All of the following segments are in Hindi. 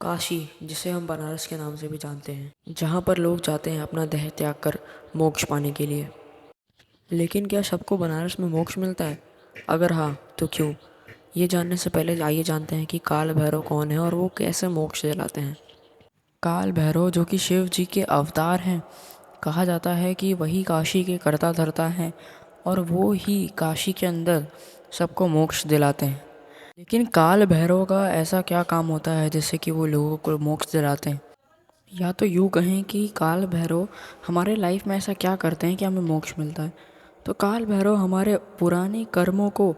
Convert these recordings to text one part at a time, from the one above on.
काशी, जिसे हम बनारस के नाम से भी जानते हैं, जहाँ पर लोग जाते हैं अपना देह त्याग कर मोक्ष पाने के लिए। लेकिन क्या सबको बनारस में मोक्ष मिलता है? अगर हाँ, तो क्यों? ये जानने से पहले आइए जानते हैं कि काल भैरव कौन है और वो कैसे मोक्ष दिलाते हैं। काल भैरव, जो कि शिव जी के अवतार हैं, कहा जाता है कि वही काशी के कर्ता धर्ता हैं और वो ही काशी के अंदर सबको मोक्ष दिलाते हैं। लेकिन काल भैरव का ऐसा क्या काम होता है जिससे कि वो लोगों को मोक्ष दिलाते हैं? या तो यूँ कहें कि काल भैरव हमारे लाइफ में ऐसा क्या करते हैं कि हमें मोक्ष मिलता है। तो काल भैरव हमारे पुराने कर्मों को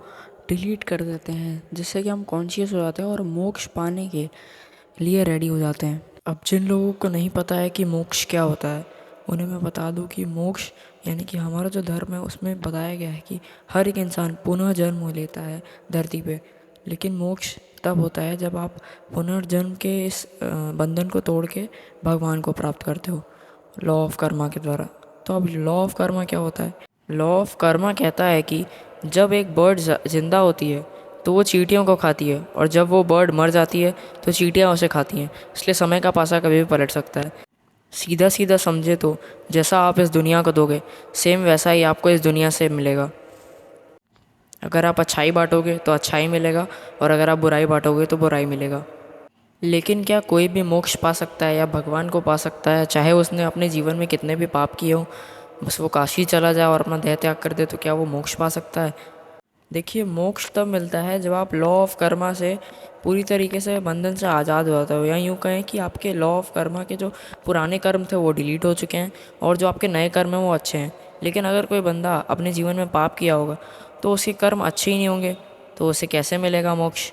डिलीट कर देते हैं, जिससे कि हम कॉन्शियस हो जाते हैं और मोक्ष पाने के लिए रेडी हो जाते हैं। अब जिन लोगों को नहीं पता है कि मोक्ष क्या होता है, उन्हें मैं बता दूं कि मोक्ष यानी कि हमारा जो धर्म है उसमें बताया गया है कि हर एक इंसान पुनः जन्म लेता है धरती पे। लेकिन मोक्ष तब होता है जब आप पुनर्जन्म के इस बंधन को तोड़ के भगवान को प्राप्त करते हो लॉ ऑफ कर्मा के द्वारा। तो अब लॉ ऑफ कर्मा क्या होता है? लॉ ऑफ कर्मा कहता है कि जब एक बर्ड जिंदा होती है तो वो चींटियों को खाती है, और जब वो बर्ड मर जाती है तो चींटियाँ उसे खाती हैं। इसलिए समय का पासा कभी भी पलट सकता है। सीधा सीधा समझे तो जैसा आप इस दुनिया को दोगे, सेम वैसा ही आपको इस दुनिया से मिलेगा। अगर आप अच्छाई बांटोगे तो अच्छाई मिलेगा, और अगर आप बुराई बांटोगे तो बुराई मिलेगा। लेकिन क्या कोई भी मोक्ष पा सकता है या भगवान को पा सकता है, चाहे उसने अपने जीवन में कितने भी पाप किए हों? बस वो काशी चला जाए और अपना देह त्याग कर दे तो क्या वो मोक्ष पा सकता है? देखिए, मोक्ष तब मिलता है जब आप लॉ ऑफ कर्मा से पूरी तरीके से बंधन से आज़ाद हो जाते हो, या यूँ कहें कि आपके लॉ ऑफ कर्मा के जो पुराने कर्म थे वो डिलीट हो चुके हैं और जो आपके नए कर्म हैं वो अच्छे हैं। लेकिन अगर कोई बंदा अपने जीवन में पाप किया होगा तो उसके कर्म अच्छे ही नहीं होंगे, तो उसे कैसे मिलेगा मोक्ष?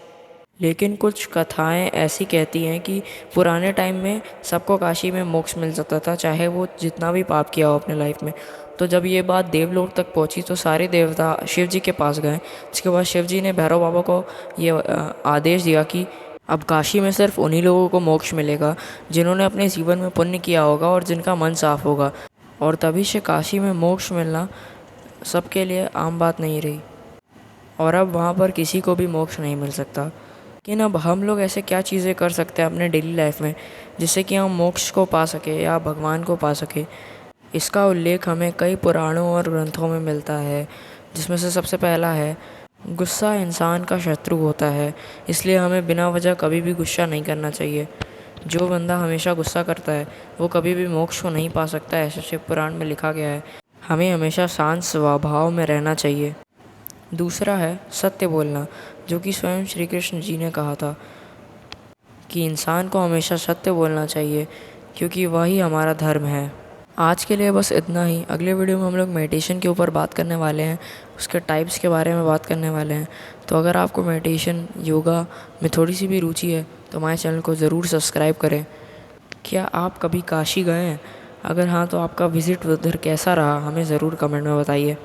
लेकिन कुछ कथाएं ऐसी कहती हैं कि पुराने टाइम में सबको काशी में मोक्ष मिल सकता था, चाहे वो जितना भी पाप किया हो अपने लाइफ में। तो जब ये बात देवलोक तक पहुंची तो सारे देवता शिव जी के पास गए। इसके बाद शिव जी ने भैरव बाबा को ये आदेश दिया कि अब काशी में सिर्फ उन्हीं लोगों को मोक्ष मिलेगा जिन्होंने अपने जीवन में पुण्य किया होगा और जिनका मन साफ होगा। और तभी से काशी में मोक्ष मिलना सबके लिए आम बात नहीं रही, और अब वहाँ पर किसी को भी मोक्ष नहीं मिल सकता। लेकिन अब हम लोग ऐसे क्या चीज़ें कर सकते हैं अपने डेली लाइफ में जिससे कि हम मोक्ष को पा सके या भगवान को पा सके? इसका उल्लेख हमें कई पुराणों और ग्रंथों में मिलता है, जिसमें से सबसे पहला है, गुस्सा इंसान का शत्रु होता है, इसलिए हमें बिना वजह कभी भी गुस्सा नहीं करना चाहिए। जो बंदा हमेशा गुस्सा करता है वो कभी भी मोक्ष को नहीं पा सकता, ऐसे शिव पुराण में लिखा गया है। हमें हमेशा शांत स्वभाव में रहना चाहिए। दूसरा है सत्य बोलना, जो कि स्वयं श्री कृष्ण जी ने कहा था कि इंसान को हमेशा सत्य बोलना चाहिए, क्योंकि वही हमारा धर्म है। आज के लिए बस इतना ही। अगले वीडियो में हम लोग मेडिटेशन के ऊपर बात करने वाले हैं, उसके टाइप्स के बारे में बात करने वाले हैं। तो अगर आपको मेडिटेशन योगा में थोड़ी सी भी रुचि है तो हमारे चैनल को ज़रूर सब्सक्राइब करें। क्या आप कभी काशी गए हैं? अगर हाँ, तो आपका विज़िट उधर कैसा रहा हमें ज़रूर कमेंट में बताइए।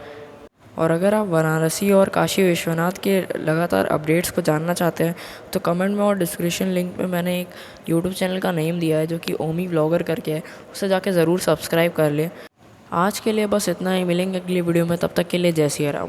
और अगर आप वाराणसी और काशी विश्वनाथ के लगातार अपडेट्स को जानना चाहते हैं तो कमेंट में और डिस्क्रिप्शन लिंक में मैंने एक यूट्यूब चैनल का नेम दिया है जो कि ओमी व्लॉगर करके है, उसे जाके ज़रूर सब्सक्राइब कर लें। आज के लिए बस इतना ही। मिलेंगे अगली वीडियो में, तब तक के लिए जय सिया राम।